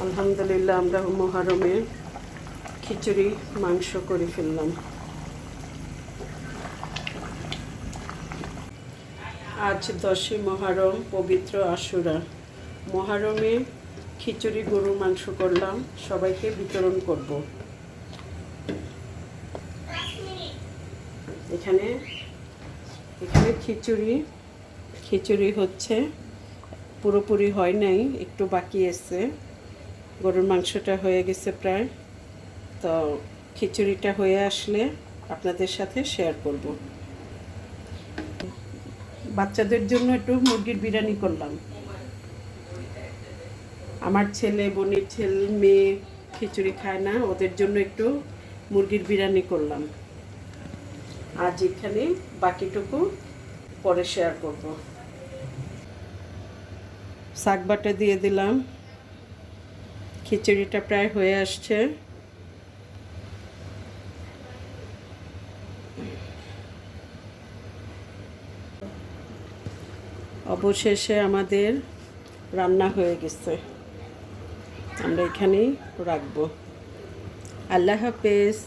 আলহামদুলিল্লাহ আমরা মুহররমে খিচুড়ি মাংস করে ফেললাম। আজ 10ই মুহররম, পবিত্র আশুরা। মুহররমে খিচুড়ি গরুর মাংস করলাম, সবাইকে বিতরণ করব। এখানে খিচুড়ি হচ্ছে, পুরোপুরি হয় নাই, একটু বাকি আছে। গরুর মাংসটা হয়ে গেছে প্রায়, তো খিচুড়িটা হয়ে আসলে আপনাদের সাথে শেয়ার করব। বাচ্চাদের জন্য একটু মুরগির বিরিয়ানি করলাম। আমার ছেলে, বোনের ছেলে, মেয়ে খিচুড়ি খায় না, ওদের জন্য একটু মুরগির বিরিয়ানি করলাম। আজ এখানে বাকিটুকু পরে শেয়ার করব। শাক বাটা দিয়ে দিলাম, খিচুড়িটা প্রায় হয়ে আসছে। অবশেষে আমাদের রান্না হয়ে গেছে, আমরা এখানেই রাখবো। আল্লাহ হাফেজ।